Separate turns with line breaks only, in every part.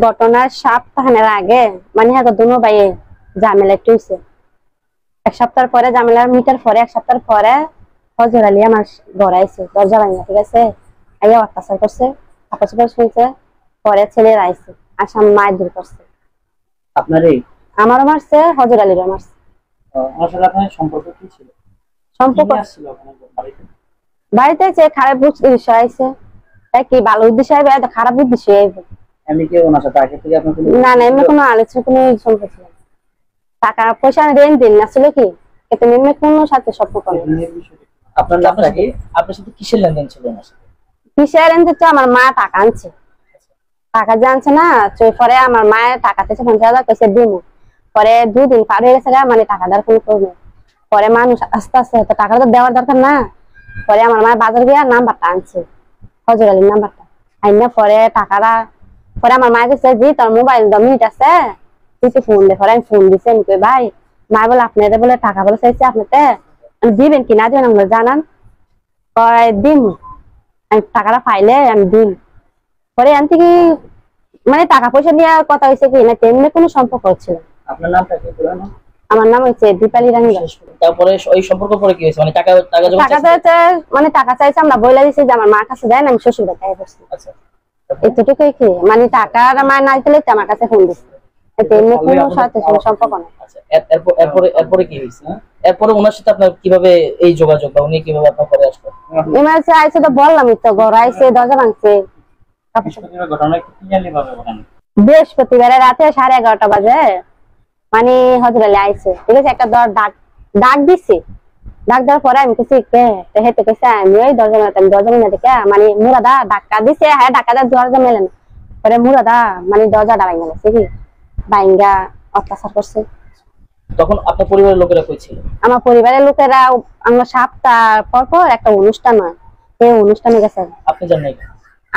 ঘটনার সপ্তাহের আগে মানে হ্যাঁ দুনো ভাইয়ে ঝামেলা একটু হয়েছে। এক সপ্তাহ পরে ঝামেলা মিটার পরে এক সপ্তাহ পরে হজর আলী আমার ঘরে আইছে দরজা ভাঙা, ঠিক আছে, আইয়া অত্যাচার করছে, আপস শুনছে, পরে ছেলেরা আইছে আসাম মায়ের দূর করছে। আমারও মারছে, হজর আলীরও মারছে।
সম্পর্ক কি ছিল?
সম্পর্ক বাড়িতে যে খারাপ উদ্দেশ্য আইছে, তাই কি ভালো উদ্দেশ্য আইবে খারাপ উদ্দেশ্য আইবে। না না, এমনি কোনো আলোচনা কোনো সম্পর্ক ছিল টাকা পয়সা রেন দিন আসলে কি এতে এমনি কোনো সাথে সম্পর্ক নেই।
আপনার নামটা কি? আপনার সাথে কিসের লেনদেন ছিল?
কিসের লেনদেন? তো আমার মা টাকা আনছে, টাকা জানছে না, পরে আমার মায়ের টাকা থেকে 50,000 কইছে দিমু, পরে 2 দিন পার হয়ে গেছে মানে টাকা দেওয়ার কোনো খবর নেই। পরে মানুষ আস্তে আস্তে তো টাকা তো দেওয়ার দরকার না, পরে আমার মা বাজার গিয়ে নাম্বারটা আনছে, হজর আলীর নাম্বারটা আইনা পরে টাকাটা, পরে আমার মা কইছে জি তোর মোবাইল 10 মিনিট আছে তুই ফোন দে, পরে আমি ফোন দিছি, আমি কই ভাই মা বলে আপনাদের বলে টাকা বলে চাইছে আপনাদের দিবেন কি না দিবেন আমরা জানান, পরে দিন আমি টাকাটা পাইলে আমি দিন। পরে আনতে কি মানে টাকা পয়সা নিয়ে কথা হয়েছে কি না তেমনি কোনো সম্পর্ক ছিল।
আপনার নামটা কি?
আমার নাম হচ্ছে দীপালি রানী।
তারপরে ওই সম্পর্ক পরে কি হয়েছে? মানে টাকা
মানে টাকা চাইছে, আমরা বলে দিছি যে আমার মার কাছে যায় না, আমি শ্বশুর বাড়িতে বসছি। আচ্ছা, এতটুকুই কি মানে টাকা আমার না দিলে আমার কাছে ফোন দিচ্ছে, তেমনি কোনো সাথে সম্পর্ক নেই।
আচ্ছা, এরপরে কি হয়েছে? এরপরে ওনার সাথে আপনার কিভাবে এই যোগাযোগ, বা উনি কিভাবে আপনার ঘরে আসলো?
এমার্জেন্সি আইছে তো বললামই তো, ঘর আইছে দরজা ভাঙছে। বৃহস্পতিবার রাতে 11:30 বাজে মানে হজর আলী আইছে, ঠিক আছে, একটা ডাক দিছে, ডাক দেওয়ার পরে আমি কিছু কে হেঁটে কেছে আমি ওই দরজা মেলে দেখে মানে মুরাদা ডাক্কা দিছে, হ্যাঁ ডাক্কা দেওয়ার দরজা মেলে না, পরে মুরাদা মানে দরজাটা ভাঙা গেছে কি ভাঙ্গা অত্যাচার করছে।
তখন আপনার পরিবারের লোকেরা কই ছিল?
আমার পরিবারের লোকেরা আমার সপ্তাহ পর পর একটা অনুষ্ঠান হয়, সেই অনুষ্ঠানে গেছে।
আপনি জানেন না?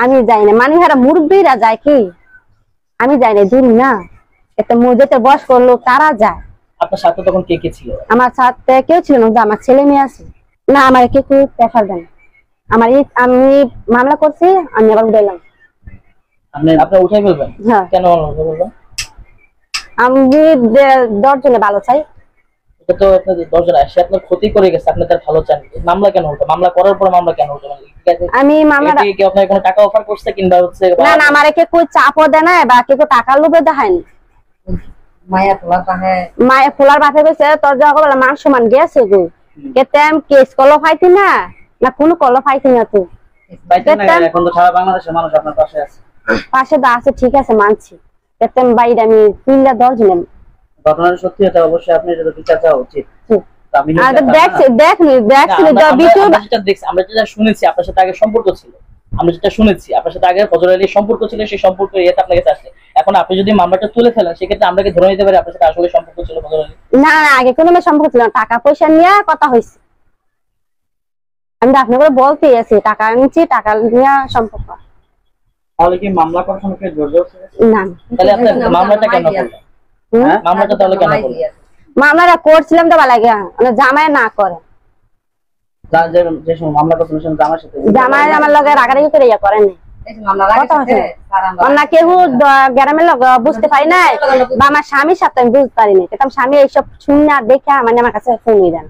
আমি যাই না, মানে যারা মুরব্বীরা যায় কি আমি যাই না, দূর না, একটা মসজিদে বয়স্ক লোক তারা যায়।
আপনার সাথে তখন কে কে ছিল?
আমার সাথে কেউ ছিল না, আমার ছেলে মেয়ে আছে। না আমার কেউ প্রেশার দেন, আমার আমি মামলা করছি, আমি আবার উঠাইলাম।
আপনি উঠাই বলবেন? হ্যাঁ। কেন উঠাই বলবেন?
আমি 10 জনে ভালো চাই।
এটা তো আপনার 10 জন আসে আপনার ক্ষতি করে গেছে, আপনি তার ভালো চান, মামলা কেন উঠে? মামলা করার পর মামলা কেন উঠে?
আমি মামলা
কি আপনার কোনো টাকা অফার করছে কিংবা হচ্ছে?
না না, আমারে কে কই চাপও দেয় না বা কেউ টাকা লোভে দেখায়নি। মায়া ফুলার বাপে কইছে তোর যা বলে মান সমান গেছে গো, কেতেম কেস কল ফাইতি না না কোনো কল ফাইতি না তুই
এখন তো সারা বাংলাদেশের মানুষ আপনার পাশে আছে।
পাশে তো আছে, ঠিক আছে মানছি, কেতেম বাইরে আমি 3-10 জন
ঘটনার সত্যি এটা অবশ্যই আপনি এটা বিচার চাওয়া উচিত। আমরা যেটা শুনেছি আপনার সাথে আগে সম্পর্ক ছিল, আমরা যেটা শুনেছি আপনার সাথে আগে হজর আলীর সম্পর্ক ছিল, সেই সম্পর্ক ইয়েতে আপনার কাছে আসে। এখন আপনি যদি মামলাটা তুলে ফেলেন সেক্ষেত্রে আমরা কি ধরে নিতে পারি আপনার সাথে আসলে সম্পর্ক ছিল হজর আলী?
না না, আগে কোনো সম্পর্ক ছিল না, টাকা পয়সা নিয়ে কথা হয়েছে। আমি আপনাকে বলতে আছি টাকা নিচ্ছি, টাকা নিয়ে সম্পর্ক।
তাহলে কি মামলা করার সময় জোর জবরদস্তি?
না।
তাহলে আপনি মামলাটা কেন করলেন? মামলাটা তাহলে কেন করলেন?
মামলাটা করছিলাম তো ভালো লাগে, জামাই না করে
যে সময় মামলা করছেন জামাইয়ের সাথে,
জামাই আমার লগে রাগারাগি করে ইয়া করেন না, কেউ গ্রামের লোক বুঝতে পারি না বা আমার স্বামীর সাথে আমি বুঝতে পারি না, স্বামী এইসব শুনে দেখে মানে আমার কাছে ফোন দেন।